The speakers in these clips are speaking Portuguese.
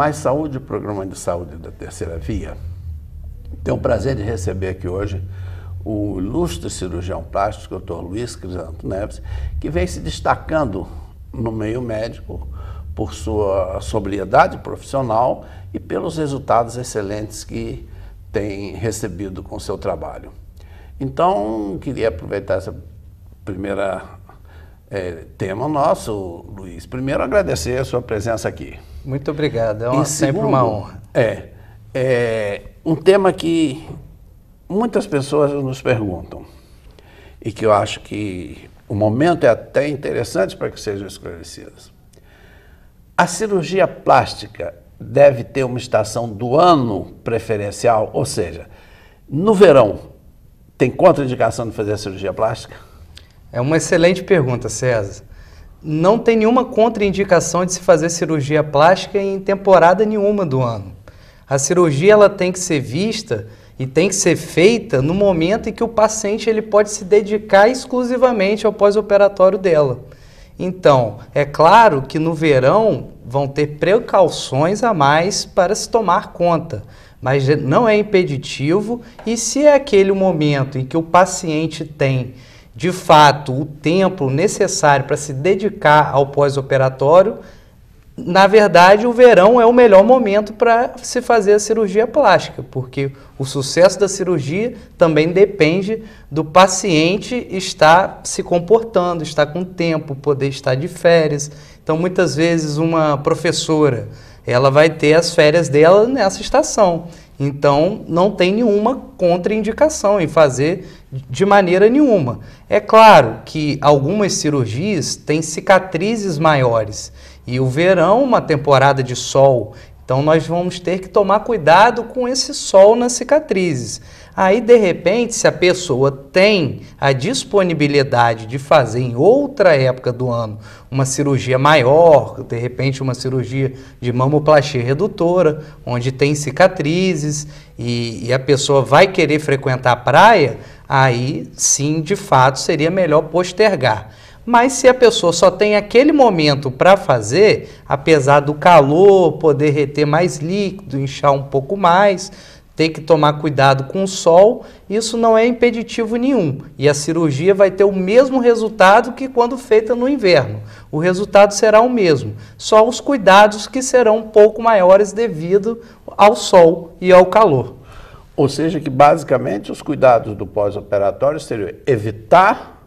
Mais Saúde, o programa de saúde da Terceira Via. Tenho o prazer de receber aqui hoje o ilustre cirurgião plástico, Dr. Luiz Crisanto Neves, que vem se destacando no meio médico por sua sobriedade profissional e pelos resultados excelentes que tem recebido com o seu trabalho. Então, queria aproveitar essa primeira tema nosso, Luiz. Primeiro, agradecer a sua presença aqui. Muito obrigado, sempre uma honra. Um tema que muitas pessoas nos perguntam e que eu acho que o momento é até interessante para que sejam esclarecidas. A cirurgia plástica deve ter uma estação do ano preferencial, ou seja, no verão, tem contraindicação de fazer a cirurgia plástica? É uma excelente pergunta, César. Não tem nenhuma contraindicação de se fazer cirurgia plástica em temporada nenhuma do ano. A cirurgia ela tem que ser vista e tem que ser feita no momento em que o paciente ele pode se dedicar exclusivamente ao pós-operatório dela. Então, é claro que no verão vão ter precauções a mais para se tomar conta, mas não é impeditivo e se é aquele momento em que o paciente tem de fato o tempo necessário para se dedicar ao pós-operatório, na verdade o verão é o melhor momento para se fazer a cirurgia plástica, porque o sucesso da cirurgia também depende do paciente estar se comportando, estar com tempo, poder estar de férias. Então muitas vezes uma professora, ela vai ter as férias dela nessa estação. Então, não tem nenhuma contraindicação em fazer de maneira nenhuma. É claro que algumas cirurgias têm cicatrizes maiores e o verão, uma temporada de sol, então nós vamos ter que tomar cuidado com esse sol nas cicatrizes. Aí, de repente, se a pessoa tem a disponibilidade de fazer em outra época do ano uma cirurgia maior, de repente uma cirurgia de mamoplastia redutora, onde tem cicatrizes e a pessoa vai querer frequentar a praia, aí sim, de fato, seria melhor postergar. Mas se a pessoa só tem aquele momento para fazer, apesar do calor, poder reter mais líquido, inchar um pouco mais, ter que tomar cuidado com o sol, isso não é impeditivo nenhum. E a cirurgia vai ter o mesmo resultado que quando feita no inverno. O resultado será o mesmo, só os cuidados que serão um pouco maiores devido ao sol e ao calor. Ou seja, que basicamente os cuidados do pós-operatório seriam evitar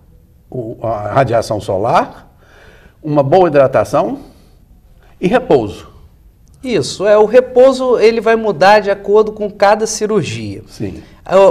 a radiação solar, uma boa hidratação e repouso. Isso, o repouso ele vai mudar de acordo com cada cirurgia. Sim.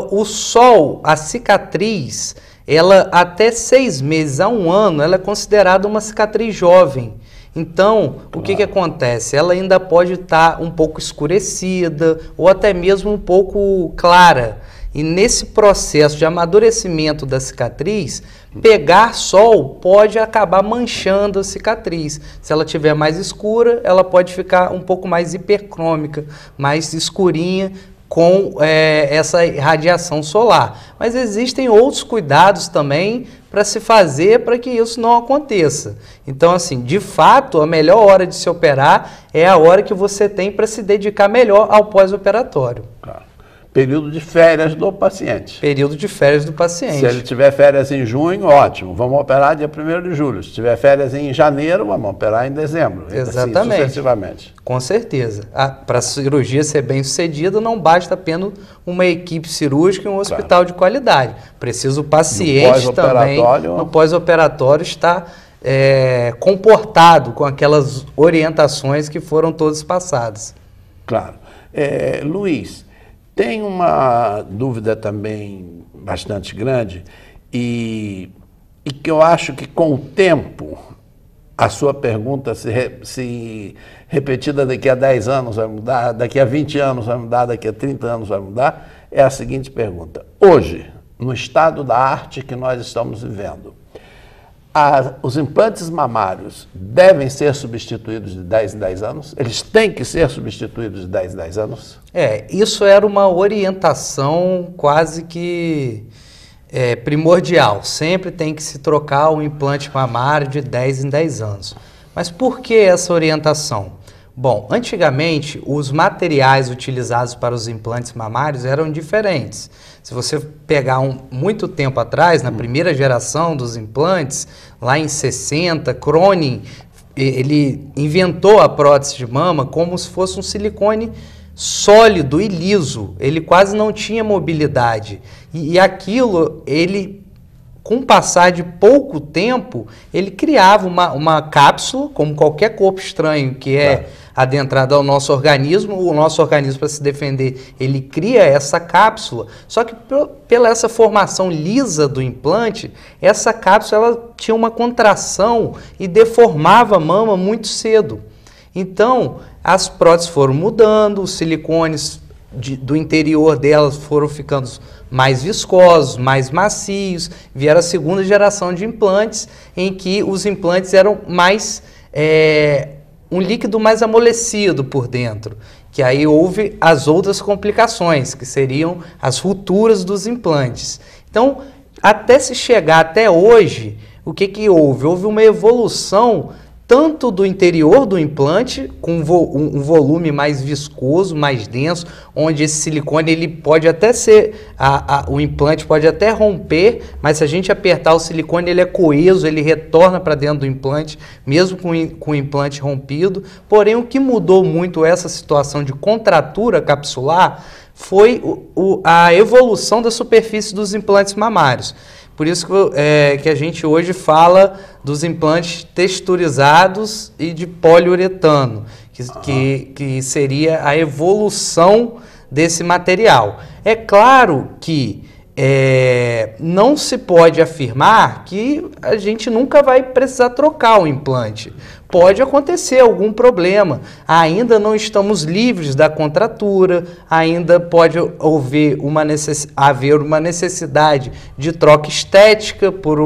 O sol, a cicatriz, ela até 6 meses a 1 ano, ela é considerada uma cicatriz jovem. Então, o que acontece? Ela ainda pode estar um pouco escurecida ou até mesmo um pouco clara. E nesse processo de amadurecimento da cicatriz, pegar sol pode acabar manchando a cicatriz. Se ela tiver mais escura, ela pode ficar um pouco mais hipercrômica, mais escurinha com essa radiação solar. Mas existem outros cuidados também para se fazer para que isso não aconteça. Então, assim, de fato, a melhor hora de se operar é a hora que você tem para se dedicar melhor ao pós-operatório. Claro. Período de férias do paciente. Período de férias do paciente. Se ele tiver férias em junho, ótimo, vamos operar dia 1º de julho. Se tiver férias em janeiro, vamos operar em dezembro. Exatamente. Assim, sucessivamente. Com certeza. Para a cirurgia ser bem sucedida, não basta apenas uma equipe cirúrgica e um hospital de qualidade. Precisa o paciente também, no pós-operatório, estar comportado com aquelas orientações que foram todas passadas. Claro. Luiz, tem uma dúvida também bastante grande e que eu acho que com o tempo a sua pergunta se repetida daqui a 10 anos vai mudar, daqui a 20 anos vai mudar, daqui a 30 anos vai mudar, é a seguinte pergunta. Hoje, no estado da arte que nós estamos vivendo, os implantes mamários devem ser substituídos de 10 em 10 anos? Eles têm que ser substituídos de 10 em 10 anos? Isso era uma orientação quase que primordial. Sempre tem que se trocar o implante mamário de 10 em 10 anos. Mas por que essa orientação? Bom, antigamente os materiais utilizados para os implantes mamários eram diferentes. Se você pegar muito tempo atrás, na primeira geração dos implantes, lá em 60, Cronin, ele inventou a prótese de mama como se fosse um silicone sólido e liso. Ele quase não tinha mobilidade. E aquilo, com o passar de pouco tempo, ele criava uma cápsula, como qualquer corpo estranho que é adentrado ao nosso organismo. O nosso organismo, para se defender, ele cria essa cápsula. Só que pela essa formação lisa do implante, essa cápsula ela tinha uma contração e deformava a mama muito cedo. Então, as próteses foram mudando, os silicones do interior delas foram ficando mais viscosos, mais macios. Vieram a segunda geração de implantes, em que os implantes eram mais um líquido mais amolecido por dentro, que aí houve as outras complicações, que seriam as rupturas dos implantes. Então, até se chegar até hoje, o que houve? Houve uma evolução tanto do interior do implante, com um volume mais viscoso, mais denso, onde esse silicone ele pode até ser, o implante pode até romper, mas se a gente apertar o silicone, ele é coeso, ele retorna para dentro do implante, mesmo com o implante rompido. Porém, o que mudou muito essa situação de contratura capsular foi a evolução da superfície dos implantes mamários. Por isso que a gente hoje fala dos implantes texturizados e de poliuretano, que seria a evolução desse material. É claro que não se pode afirmar que a gente nunca vai precisar trocar o implante. Pode acontecer algum problema, ainda não estamos livres da contratura, ainda pode haver uma necessidade de troca estética por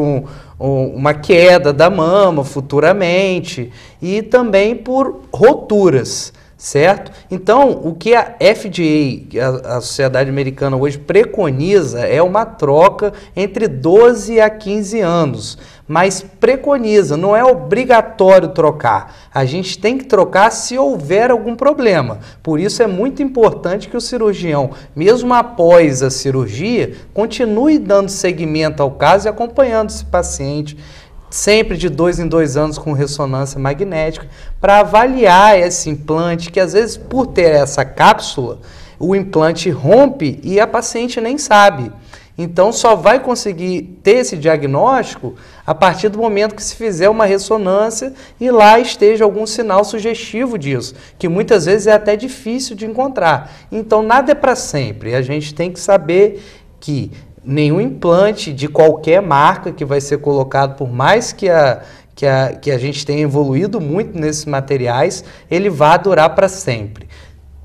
uma queda da mama futuramente e também por roturas, certo? Então, o que a FDA, a Sociedade Americana hoje, preconiza é uma troca entre 12 a 15 anos, mas preconiza, não é obrigatório trocar. A gente tem que trocar se houver algum problema. Por isso é muito importante que o cirurgião, mesmo após a cirurgia, continue dando seguimento ao caso e acompanhando esse paciente, sempre de 2 em 2 anos com ressonância magnética, para avaliar esse implante, que às vezes por ter essa cápsula, o implante rompe e a paciente nem sabe. Então só vai conseguir ter esse diagnóstico a partir do momento que se fizer uma ressonância e lá esteja algum sinal sugestivo disso, que muitas vezes é até difícil de encontrar. Então nada é para sempre, a gente tem que saber que nenhum implante de qualquer marca que vai ser colocado, por mais que a gente tenha evoluído muito nesses materiais, ele vai durar para sempre.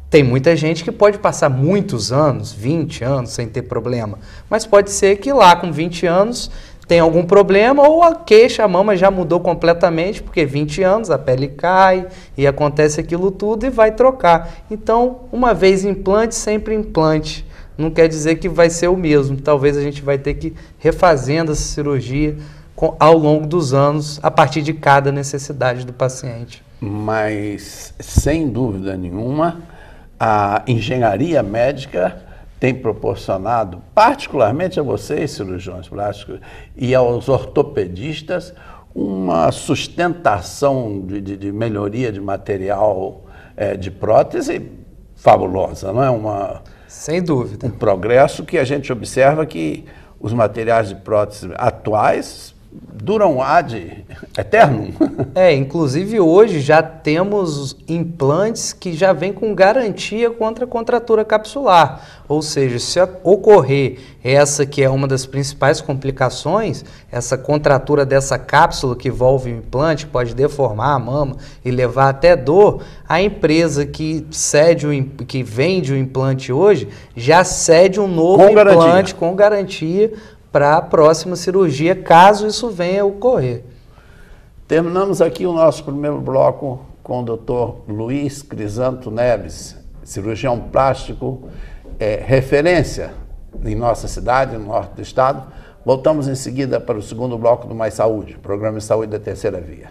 Tem muita gente que pode passar muitos anos, 20 anos, sem ter problema, mas pode ser que lá com 20 anos tenha algum problema ou a queixa, a mama já mudou completamente, porque 20 anos a pele cai e acontece aquilo tudo e vai trocar. Então, uma vez implante, sempre implante. Não quer dizer que vai ser o mesmo. Talvez a gente vai ter que ir refazendo essa cirurgia ao longo dos anos, a partir de cada necessidade do paciente. Mas, sem dúvida nenhuma, a engenharia médica tem proporcionado, particularmente a vocês, cirurgiões plásticos, e aos ortopedistas, uma sustentação de melhoria de material de prótese fabulosa, não é? Sem dúvida. Um progresso que a gente observa que os materiais de prótese atuais duram ad eternum. Inclusive hoje já temos implantes que já vêm com garantia contra a contratura capsular. Ou seja, se ocorrer essa que é uma das principais complicações, essa contratura dessa cápsula que envolve o implante, que pode deformar a mama e levar até dor, a empresa que vende o implante hoje já cede um novo implante com garantia para a próxima cirurgia, caso isso venha a ocorrer. Terminamos aqui o nosso primeiro bloco com o Dr. Luiz Crisanto Neves, cirurgião plástico, referência em nossa cidade, no norte do estado. Voltamos em seguida para o segundo bloco do Mais Saúde, programa de saúde da Terceira Via.